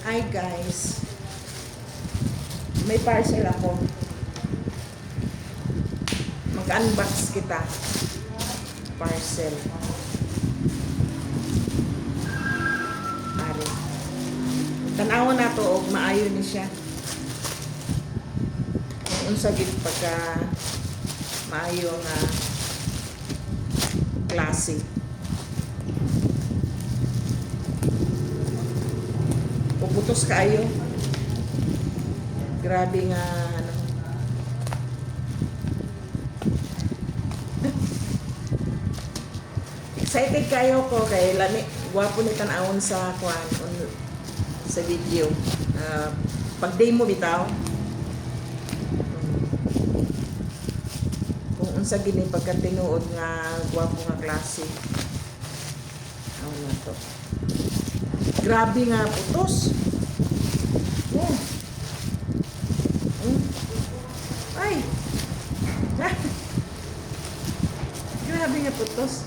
Hi guys, may parcel ako. Mag-unbox kita. Parcel. Ari. Tanawan na to og maayo ni siya. Kung unsa gid pagka maayo nga klase. Puputos kaayo. Grabe nga ano. Excited kayo ko kay lami gwapo ni tan-awon sa kuan sa video. Pag demo bitaw. Kung unsa gini pagkatinuod nga gwapo nga klase. Ano to? Grabe nga putos. Oh. Ay. Grabe nga putos.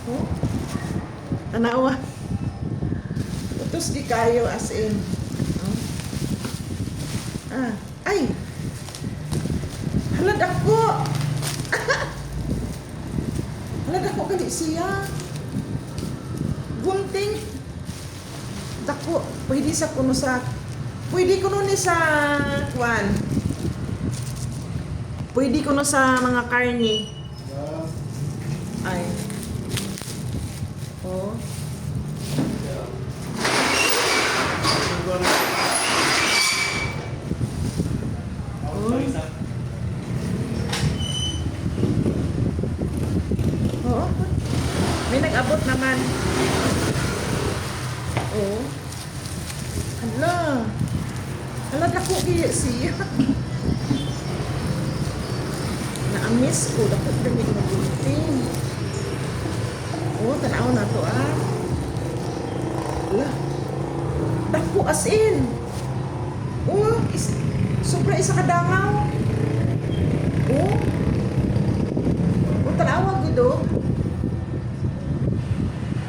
Oh. Tanawa. Putos di kayo as in. Oh. Ay. Halad ako. Halad ako gali siya. Gunting. Dako, pwede sa kuno sa pwede kuno ni sa kwan. Pwede kuno sa mga karne. Ay. Oh. Oh. May nag-abot naman. Oh. Hala. Hala dako kaya siya. Na-miss ko. Dako dami mo gunting. Oh, tanaw na to ah. Hala. Dako as in. Oh, sobra isa kadangaw. Oh. Oh, tanaw gud oh.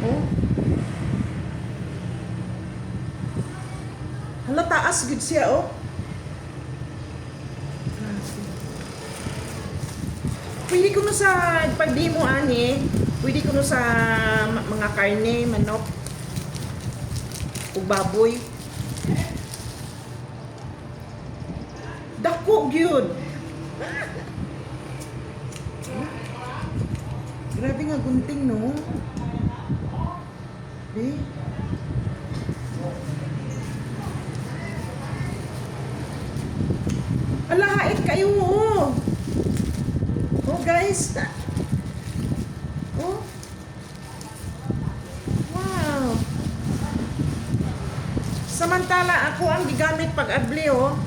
Oh. Hala, taas gud siya, oh. Pwede ko no sa pag-demo, ani. Pwede ko no sa mga karne, manok, o baboy. Dako, gyud. Grabe nga gunting, no? Eh? Alahait kayo, oh. Oh, guys. Oh. Wow. Samantala, ako ang gigamit pag-abli, oh.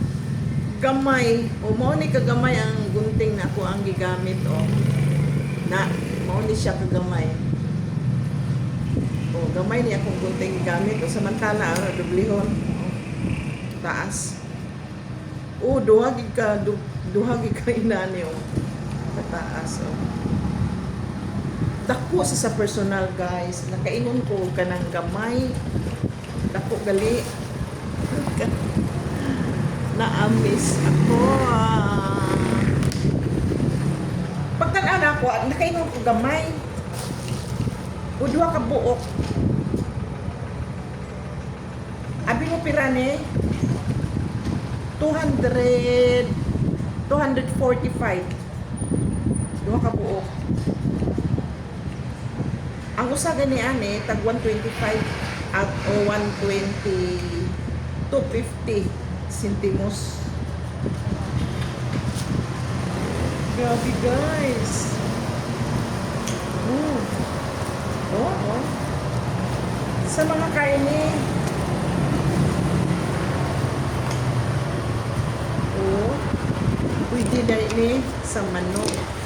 Gamay. O, mao ni kagamay ang gunting na ako ang gigamit, oh. Na, mao ni siya kagamay. Oh, gamay niya akong gunting gigamit. O, samantala, dublihon. Oh. Taas. Oh, duhagi ka inani, oh. Pataas, oh. Dako sa personal, guys. Nakainom ko ka ng gamay. Dako gali. Na-amiss ako. Pagtanaan ako, nakainom ko gamay. O duha ka buok. Abi mo pirane? 245. Duha ka buok. Ang usa gani ani tag 125 at o 120 250 centimos. Grabe, guys. Oh. Oh, oh. Sa mga karne. Oh. Pwede na ini sa manok.